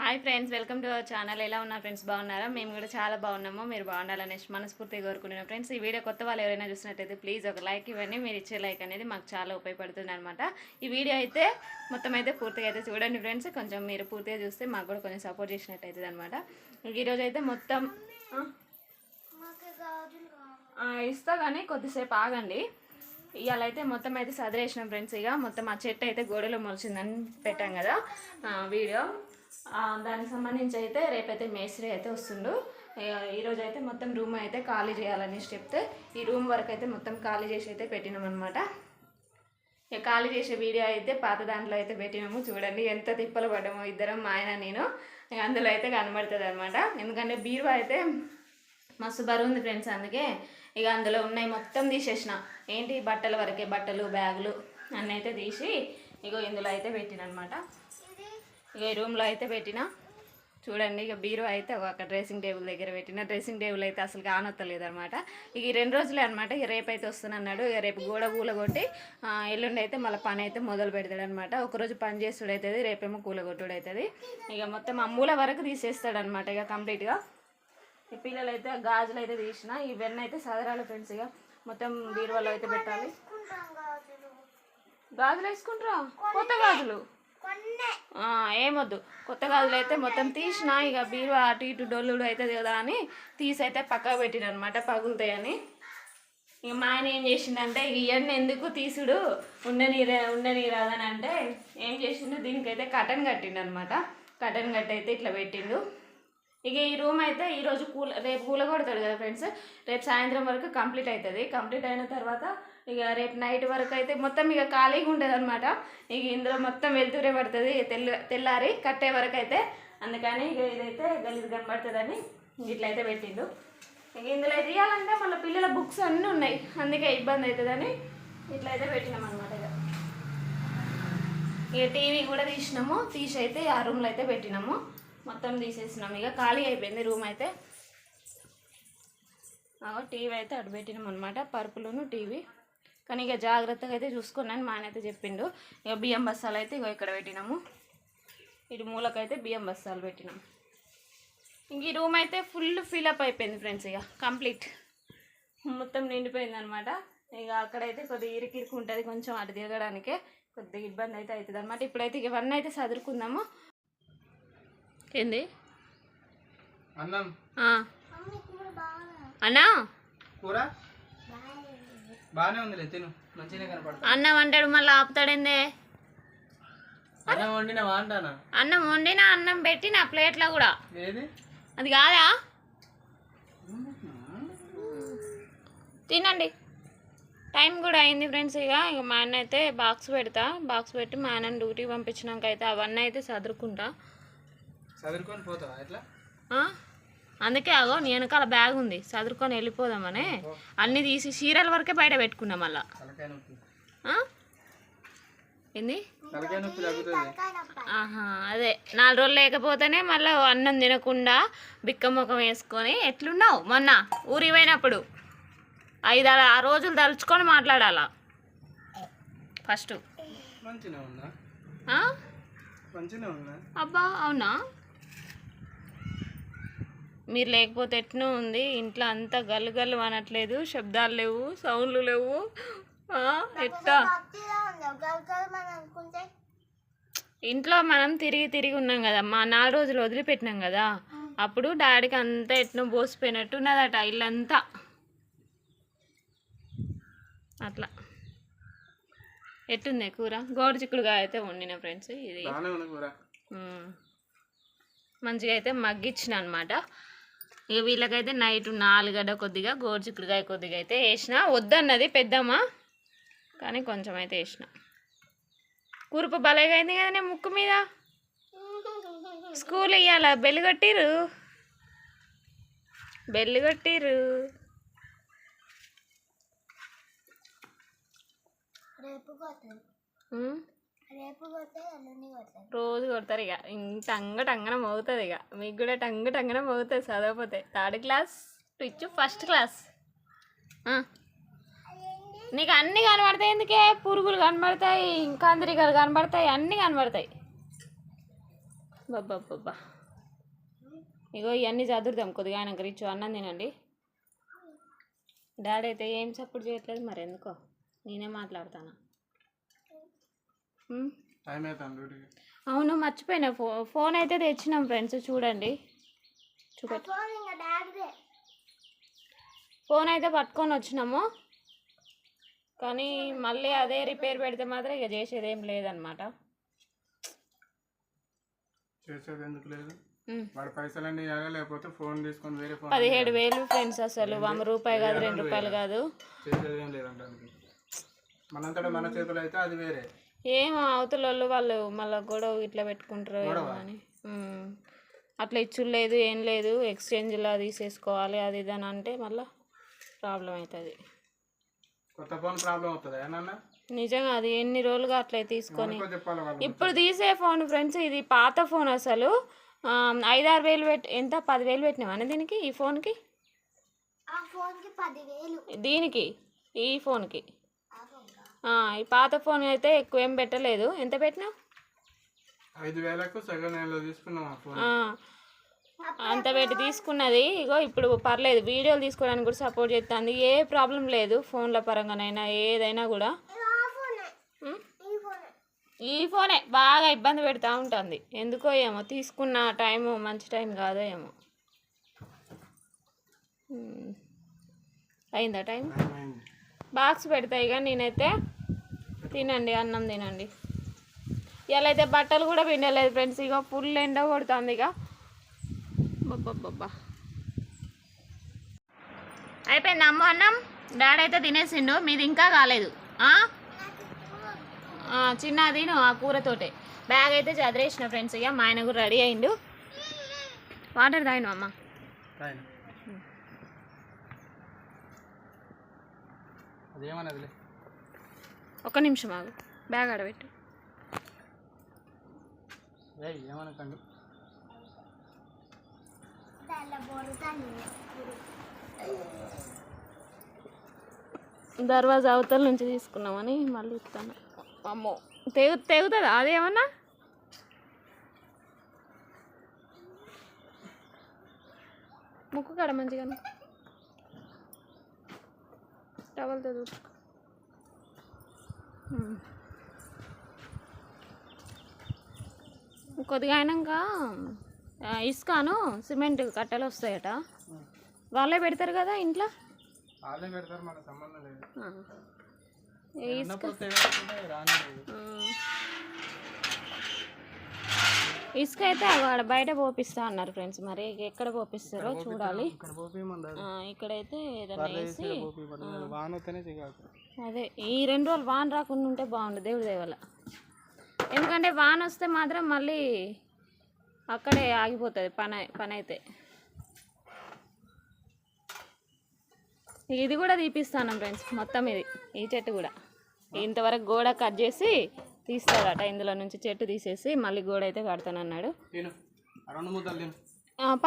Hi friends, welcome to our channel. ఎలా ఉన్నారు friends? బాగున్నారా? మేము కూడా చాలా బాగున్నాము. మీరు బాగుండాలని మనస్ఫూర్తిగా కోరుకుంటున్నాం ఫ్రెండ్స్. ఈ వీడియో కొత్త వాళ్ళు ఎవరైనా చూసినట్టయితే ప్లీజ్ ఒక లైక్ ఇవ్వండి. మీరు ఇచ్చే లైక్ అనేది మాకు చాలా ఉపయోగపడుతుంది అనమాట. ఈ వీడియో అయితే మొత్తం అయితే పూర్తిగా అయితే చూడండి ఫ్రెండ్స్. కొంచెం మీరు పూర్తిగా చూస్తే మాకు కూడా కొంచెం సపోర్ట్ చేసినట్టు అవుతుంది అనమాట. ఈరోజు అయితే మొత్తం ఇస్తా కానీ కొద్దిసేపు ఆగండి. ఇవాళ అయితే మొత్తం అయితే సదిరేసినాం ఫ్రెండ్స్. ఇక మొత్తం ఆ చెట్టు అయితే గోడలో మొలిచిందని పెట్టాం కదా వీడియో. దానికి సంబంధించి అయితే రేపైతే మేస్త్రి అయితే వస్తుండు. ఈరోజు అయితే మొత్తం రూమ్ అయితే ఖాళీ చేయాలని చెప్తే ఈ రూమ్ వరకు అయితే మొత్తం ఖాళీ చేసి అయితే పెట్టినాం అనమాట. ఇక ఖాళీ చేసే వీడియో అయితే పాత దాంట్లో అయితే పెట్టినాము. చూడండి ఎంత తిప్పలు పడ్డామో ఇద్దరం, మా ఆయన నేను. ఇక అందులో అయితే కనబడుతుంది అనమాట. ఎందుకంటే బీరువా అయితే మస్తు బరువు ఉంది ఫ్రెండ్స్. అందుకే ఇక అందులో ఉన్నాయి మొత్తం తీసేసిన. ఏంటి బట్టల వరకే, బట్టలు బ్యాగులు అన్నీ అయితే తీసి ఇగో ఇందులో అయితే పెట్టిన అనమాట. ఇక ఈ రూమ్లో అయితే పెట్టిన. చూడండి ఇక బీరో అయితే ఒక డ్రెస్సింగ్ టేబుల్ దగ్గర పెట్టిన. డ్రెస్సింగ్ టేబుల్ అయితే అసలు కానొత్తలేదు అనమాట. ఇక ఈ 2 రోజులే అనమాట. ఇక రేపు అయితే వస్తున్నాడు. ఇక రేపు గోడ కూలగొట్టి ఎల్లుండి అయితే మళ్ళీ పని అయితే మొదలు పెడతాడు అనమాట. ఒకరోజు పని చేస్తుడు అవుతుంది, రేపేమో కూలగొట్టుడు అవుతుంది. ఇక మొత్తం అమ్మూల వరకు తీసేస్తాడు అనమాట ఇక కంప్లీట్గా. ఈ పిల్లలు అయితే గాజులు అయితే తీసిన. ఇవన్నీ అయితే సదరాలి ఫ్రెండ్స్. ఇక మొత్తం బీరువాలో అయితే పెట్టాలి. గాజులు వేసుకుంటారా? కొత్త గాజులు ఏమొద్దు, కొత్త గాజులు అయితే మొత్తం తీసిన. ఇక బీరువా అటు ఇటు డొల్లుడు అవుతుంది కదా అని తీసి అయితే పక్కకు పెట్టిన అనమాట, పగులుతాయని. ఇక మా ఆయన ఏం చేసిండంటే ఇక ఇవన్నీ ఎందుకు తీసుడు, ఉండనీరాదని అంటే ఏం చేసిండు, దీనికైతే కటన్ కట్టిండు అనమాట. కటన్ కట్టి అయితే ఇట్లా పెట్టిండు. ఇక ఈ రూమ్ అయితే ఈరోజు రేపు కూలగొడతాడు కదా ఫ్రెండ్స్. రేపు సాయంత్రం వరకు కంప్లీట్ అవుతుంది. కంప్లీట్ అయిన తర్వాత ఇక రేపు నైట్ వరకు అయితే మొత్తం ఇక ఖాళీగా ఉంటుంది అనమాట. ఇక ఇందులో మొత్తం వెళ్తూరే పడుతుంది తెల్లారి కట్టే వరకు అయితే. అందుకని ఇక ఇదైతే గలీజ్ కనబడుతుందని ఇట్లయితే పెట్టిండు. ఇక ఇందులో తీయాలంటే మళ్ళీ పిల్లల బుక్స్ అన్నీ ఉన్నాయి, అందుకే ఇబ్బంది అవుతుందని ఇట్లయితే పెట్టినాం అనమాట. ఇక టీవీ కూడా తీసినాము. తీసి అయితే ఆ రూమ్లో అయితే పెట్టినాము. మొత్తం తీసేసినాం. ఇక ఖాళీ అయిపోయింది రూమ్ అయితే. టీవీ అయితే అటు పెట్టినాం అనమాట, పరుపులను టీవీ. కానీ ఇక జాగ్రత్తగా అయితే చూసుకున్నాను మా ఆయన అయితే చెప్పిండు. ఇక బియ్యం బస్తాలు అయితే ఇక ఇక్కడ పెట్టినాము. ఇటు మూలకైతే బియ్యం బస్తాలు పెట్టినాం. ఇంక ఈ రూమ్ అయితే ఫుల్ ఫిలప్ అయిపోయింది ఫ్రెండ్స్. ఇక కంప్లీట్ మొత్తం నిండిపోయింది అనమాట. ఇక అక్కడైతే కొద్దిగా ఇరికి ఉంటుంది, కొంచెం అటు తిరగడానికే కొద్దిగా ఇబ్బంది అయితే అవుతుంది అనమాట. ఇప్పుడైతే ఇవన్నీ అయితే చదువుకుందాము. ఏంది అన్నా బాగానే ఉంది, తిను మంచిగా కనపడతా. అన్నం వంటాడు మళ్ళీ ఆపుతాడేందే? అన్నం వండినా అంటానా? అన్నం వండినా, అన్నం పెట్టిన ప్లేట్లో కూడా. ఏది అది కాదా? తినండి, టైం కూడా అయింది ఫ్రెండ్స్. ఇక మా అన్న అయితే బాక్స్ పెడతా. బాక్స్ పెట్టి మా అన్నని డ్యూటీకి పంపించినాక అయితే అవన్నీ అయితే చదువుకుంటా. చదువుకొని పోతావా ఎట్లా? అందుకే అగో నీ వెనకాల బ్యాగ్ ఉంది, చదువుకొని వెళ్ళిపోదామని అన్నీ తీసి చీరల వరకే బయట పెట్టుకున్నా. మళ్ళా ఏంది? అదే 4 రోజులు లేకపోతేనే మళ్ళీ అన్నం తినకుండా బిక్క ముఖం వేసుకొని ఎట్లున్నావు మొన్న ఊరికి పోయినప్పుడు 5-6 రోజులు తలుచుకొని మాట్లాడాలా ఫస్ట్. అబ్బా అవునా? మీరు లేకపోతే ఎట్నో ఉంది ఇంట్లో, అంతా గల్లు అనట్లేదు, శబ్దాలు లేవు, సౌండ్లు లేవు. ఎట్టా ఇంట్లో మనం తిరిగి ఉన్నాం కదా, మా 4 రోజులు వదిలిపెట్టినాం కదా, అప్పుడు డాడీకి అంతా ఎట్నో బోసిపోయినట్టు ఉన్నదట ఇల్లంతా. అట్లా ఎట్టుంది కూర? గోడు చిక్కుడుగా అయితే వండిన ఫ్రెండ్స్. ఇది మంచిగా అయితే మగ్గిచ్చిన అనమాట. ఇక వీళ్ళకైతే నైట్ 4 గడ్డ కొద్దిగా గోడు చిక్కుడుకాయ కొద్దిగా అయితే వేసిన. వద్దన్నది పెద్దమ్మ, కానీ కొంచెం అయితే వేసిన. కూరపు భలేగా అయింది కదా నేను ముక్కు మీద. స్కూల్ ఇవ్వాల బెల్లు కొట్టిరు. రోజు కొడతారు. ఇక టంగన మోగుతుంది. ఇక మీకు కూడా టంగన మోగుతుంది చదవకపోతే. 3rd class to 1st class. నీకు అన్నీ కనబడతాయి. ఎందుకే? పురుగులు కనబడతాయి, కందిరికలు కనబడతాయి, అన్నీ కనబడతాయి. బాబ్బా ఇగో ఇవన్నీ చదువుదాం కొద్దిగా ఆయన రిచ్ అన్నం తినండి. డాడీ అయితే ఏం సపోర్ట్ చేయట్లేదు మరి ఎందుకో నేనే మాట్లాడతాను. అవును మర్చిపోయినా ఫోన్ అయితే తెచ్చినాం ఫ్రెండ్స్ చూడండి ఫోన్ అయితే పట్టుకొని వచ్చినాము కానీ మళ్ళీ అదే రిపేర్ పెడితే మాత్రం ఇక చేసేది ఏం లేదనమాట. చేసేది ఎందుకు లేదు, వాడు పైసలన్నీ లేకపోతే ఫోన్ తీసుకొని వేరే ఫోన్ 17,000 ఫ్రెండ్స్, అసలు రూపాయి కాదు 2 రూపాయలు కాదు. చేసేది ఏం లేదంటే మనంతటా మన చేతులు అయితే అది వేరే. ఏం అవతల వాళ్ళు మళ్ళీ గొడవ ఇట్లా పెట్టుకుంటారు ఏమో అని అట్లా ఇచ్చుడు లేదు ఏం లేదు, ఎక్స్చేంజ్లా తీసేసుకోవాలి అది ఇది అని అంటే మళ్ళీ ప్రాబ్లం అవుతుంది. కొత్త ఫోన్ ప్రాబ్లం అవుతుంది ఏమన్నా నిజంగా అది ఎన్ని రోజులుగా అట్లా తీసుకొని ఇప్పుడు తీసే ఫోన్ ఫ్రెండ్స్, ఇది పాత ఫోన్ అసలు 5-6 వేలు పెట్టి ఎంత 10,000 పెట్టినామని దీనికి ఈ ఫోన్కి దీనికి ఈ ఫోన్కి ఈ పాత ఫోన్ అయితే ఎక్కువ ఏం పెట్టలేదు. ఎంత పెట్టినావు? 5,000కు సెకండ్ హ్యాండ్లో తీసుకున్నాం అంత పెట్టి తీసుకున్నది. ఇగో ఇప్పుడు పర్లేదు, వీడియోలు తీసుకోవడానికి కూడా సపోర్ట్ చేస్తుంది, ఏ ప్రాబ్లం లేదు ఫోన్ల పరంగానైనా ఏదైనా కూడా. ఈ ఫోనే బాగా ఇబ్బంది పెడతా ఉంటుంది ఎందుకో ఏమో, తీసుకున్న టైము మంచి టైం కాదో ఏమో. అయిందా టైం? బాక్స్ పెడతాయి ఇక నేనైతే తినండి, అన్నం తినండి. ఇలా అయితే బట్టలు కూడా పిండలేదు ఫ్రెండ్స్, ఇక ఫుల్ ఎండ కొడుతుంది. ఇక బాబ్బా అయిపోయింది అమ్మ అన్నం, డాడీ అయితే తినేసిండు, మీది ఇంకా కాలేదు. చిన్న తిను ఆ కూరతోటే. బ్యాగ్ అయితే చదివేసిన ఫ్రెండ్స్, ఇక మా ఆయన కూడా రెడీ అయిండు. వాటర్ తాగిను అమ్మ. ఒక్క నిమిషం ఆగు, బ్యాగ్ ఆడబెట్టు. దర్వాజా అవతల నుంచి తీసుకున్నామని మళ్ళీ ఇస్తాను. అమ్మో తెగుతుందా అదేమన్నా? ముక్కు కాడ మంచిగా టవల్తో చూసుకో. కొద్దిగా అయినాక ఇసుకను సిమెంట్ కట్టెలు వస్తాయట, వాళ్ళే పెడతారు కదా ఇంట్లో. ఇసుక అయితే అక్కడ బయట పోపిస్తా అన్నారు ఫ్రెండ్స్, మరి ఎక్కడ పోపిస్తారో చూడాలి. ఇక్కడైతే ఏదైనా వేసి అదే ఈ 2 రోజులు వాన రాకుండా ఉంటే బాగుండు దేవుడి దయవల్ల. ఎందుకంటే వాన వస్తే మాత్రం మళ్ళీ అక్కడే ఆగిపోతుంది పని అయితే. ఇది కూడా తీపిస్తాను ఫ్రెండ్స్, మొత్తం ఇది ఈ చెట్టు కూడా ఇంతవరకు గోడ కట్ చేసి తీస్తాడట, ఇందులో నుంచి చెట్టు తీసేసి మళ్ళీ గోడ అయితే కడతాను అన్నాడు.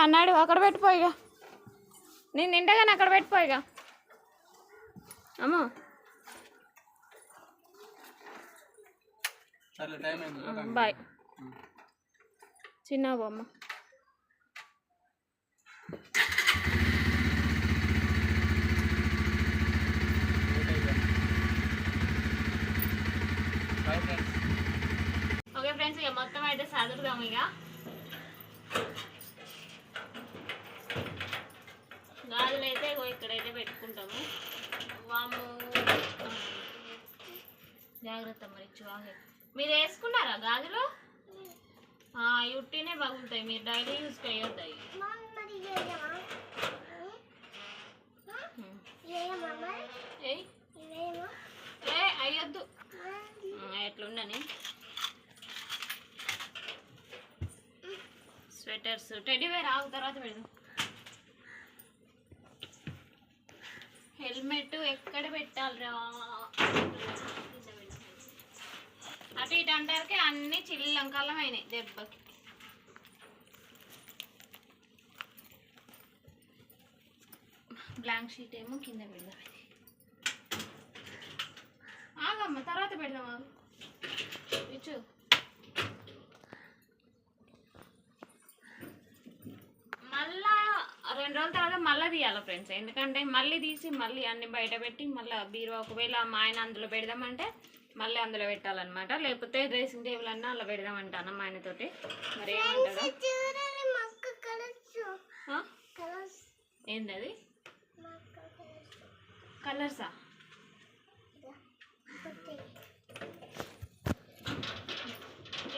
అన్నాడు అక్కడ పెట్టిపోయిగా, నేను తింటగానే అక్కడ పెట్టిపోయిగా. అమ్మో బాయ్ చిన్న బొమ్మ. ఓకే ఫ్రెండ్స్, ఇక మొత్తం అయితే చదువుదాం. ఇక గాజులు అయితే ఇక్కడైతే పెట్టుకుంటాము. వాము జాగ్రత్త మరి బాగా. మీరు వేసుకున్నారా గాజులు? ఉట్టినే బాగుంటాయి, మీరు డైలీ యూజ్ చేయొద్దాయి. అయ్యొద్దు ఎట్లుండని. స్వెటర్స్ టెడ్డీవేర్ ఆగు తర్వాత పెడదాం. హెల్మెట్ ఎక్కడ పెట్టాలిరా? అటు ఇటు అంటారుకే అన్నీ చిల్లంకల్లం అయినాయి దెబ్బకి. బ్లాంక్ షీట్ ఏమో కింద పెడదాం. ఆగమ్మ తర్వాత పెడదాం. ఆగు ఇచ్చు 2 రోజుల తర్వాత మళ్ళీ తీయాలి ఫ్రెండ్స్. ఎందుకంటే మళ్ళీ తీసి మళ్ళీ అన్ని బయట పెట్టి మళ్ళీ బీరువా ఒకవేళ మా ఆయన అందులో పెడదామంటే మళ్ళీ అందులో పెట్టాలన్నమాట. లేకపోతే డ్రెస్సింగ్ టేబుల్ అన్నా అలా పెడదామంటాను మా ఆయనతోటి. మరి ఏమంటారు? ఏంది అది కలర్సా?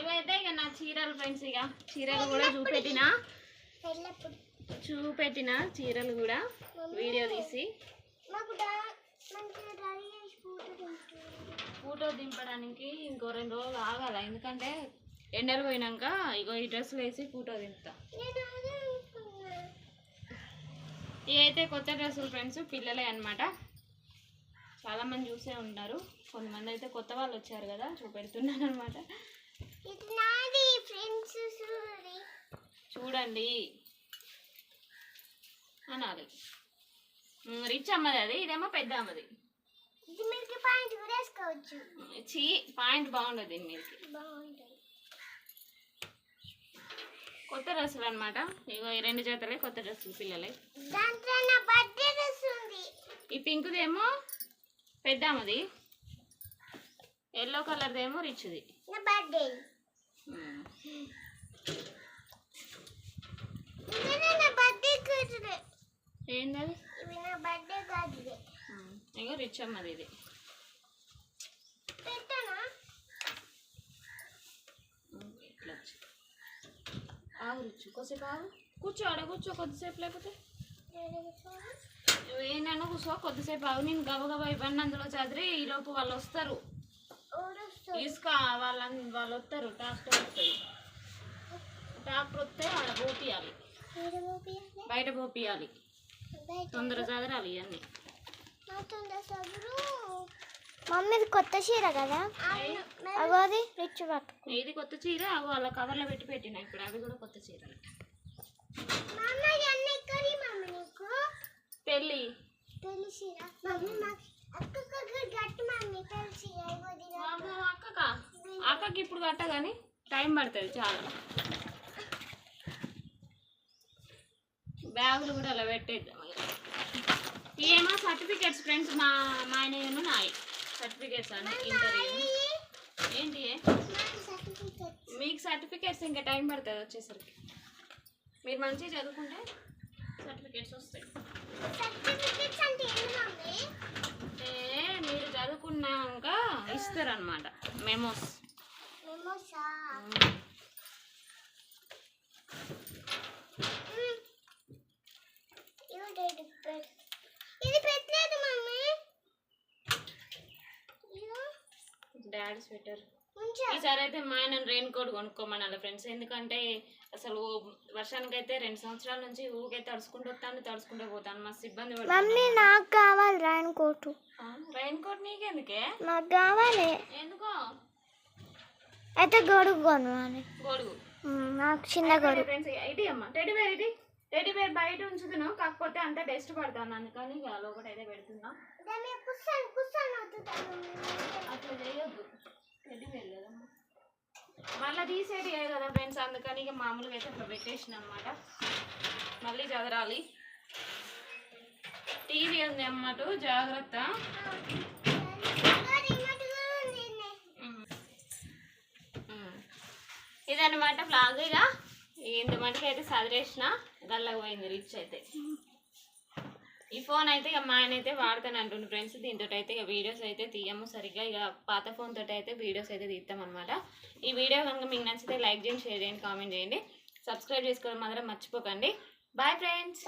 ఇవైతే ఇక నా చీరలు ఫ్రెండ్స్. ఇక చీరలు కూడా చూపెట్టిన చీరలు కూడా వీడియో తీసి ఫోటో దింపడానికి ఇంకో 2 రోజులు ఆగాల. ఎందుకంటే ఎండలు పోయినాక ఇగో ఈ డ్రెస్సులు వేసి ఫోటో దింపుతా. ఇవైతే కొత్త డ్రెస్సులు ఫ్రెండ్స్, పిల్లలే అనమాట. చాలామంది చూసే ఉంటారు, కొంతమంది అయితే కొత్త వాళ్ళు వచ్చారు కదా, చూపెడుతున్నాను అనమాట. చూడండి అనాలి. రిచ్ అమ్మది అది, ఇదేమో పెద్ద అమ్మది. పాయింట్ బాగుండదు దీని మీదకి. కొత్త డ్రెస్సులు అనమాట. ఇగో ఈ 2 జతలే కొత్త డ్రెస్సులు పిల్లలే. ఈ పింక్దేమో పెద్ద అమ్మది, ఎల్లో కలర్దేమో రిచ్ది. ఏంటది? ఇగో రిచ్ అమ్మది ఇది. ఇట్లా ఆగు రిచ్, కొద్దిసేపు ఆగు, కూర్చో ఆడ కూర్చో కొద్దిసేపు. లేకపోతే ఏంటన్నా కూర్చో కొద్దిసేపు ఆగు. నేను గబగబా ఇవన్నీ అందులో చదివి ఈలోపు వాళ్ళు వస్తారు. ఇసుక వాళ్ళు వస్తారు. ట్రాక్టర్ వస్తుంది. ట్రాక్టర్ వస్తే ఆడ పోపియాలి, బయట పోపియాలి. తొందర చదరాలి ఇవన్నీ. మమ్మీది కొత్త చీర కదా, అగోది రిచ్ పట్టుకో. ఇది కొత్త చీర వాళ్ళ కవర్లో పెట్టిన. ఇప్పుడు అవి కూడా కొత్త చీరలు. పెళ్ళి అక్కకి ఇప్పుడు కట్ట కానీ టైం పడుతుంది చాలా. బ్యాగులు కూడా అలా పెట్టేద్దాం. ఏమో సర్టిఫికేట్స్ ఫ్రెండ్స్, మా ఆయన నాయి సర్టిఫికేట్స్ అని ఇంటర్వ్యూ. ఏంటి మీకు సర్టిఫికేట్స్ ఇంకా టైం పడుతుంది వచ్చేసరికి. మీరు మంచిగా చదువుకుంటే సర్టిఫికేట్స్ వస్తాయి. అంటే మీరు చదువుకున్నాక ఇస్తారనమాట మెమోస్. Daddy sweater. ఈసారి అయితే మా ఆయన రెయిన్ కోట్ కొనుక్కోమనాలి ఫ్రెండ్స్. ఎందుకంటే అసలు వర్షానికి అయితే 2 సంవత్సరాల నుంచి ఊరికైతే తడుచుకుంటూ పోతాను. మస్తు ఇబ్బంది పడుతుంది. మమ్మీ నాకు కావాలి రెయిన్ కోట్. రెయిన్ కోట్ నీకెందుకే? నాకు కావాలి. ఎందుకో? అయితే గొడుగు కొనాలి. గొడుగు నాకు చిన్న గొడుగు. ఫ్రెండ్స్ ఇది అమ్మ టెడ్డీబేర్. ఇది టెడ్డీబేర్ బయట ఉంచుతున్నాం, కాకపోతే అంత డస్ట్ పడతాను అందుకని ఇక లోపల అయితే పెడుతున్నాం. అట్లా చేయొద్దు, టెడ్డీబేర్ కదమ్మా. మళ్ళీ తీసేది కదా ఫ్రెండ్స్, అందుకని ఇక మామూలుగా అయితే అట్లా పెట్టేసిన అనమాట. మళ్ళీ చదరాలి. టీవీ ఉంది అన్నమాట, జాగ్రత్త. ఇదన్నమాట ఫ్లాగ్. ఇక ఇంత మటుకు అయితే చదివేసిన గల్లగా పోయింది రిచ్ అయితే. ఈ ఫోన్ అయితే ఇక మా ఆయన అయితే వాడతాను అంటుండు ఫ్రెండ్స్. దీంతో అయితే ఇక వీడియోస్ అయితే తీయము సరిగ్గా. ఇక పాత ఫోన్ తోటి అయితే వీడియోస్ అయితే తీస్తాం అనమాట. ఈ వీడియో కనుక మీకు నచ్చితే లైక్ చేయండి, షేర్ చేయండి, కామెంట్ చేయండి, సబ్స్క్రైబ్ చేసుకోవడం మాత్రం మర్చిపోకండి. Bye friends.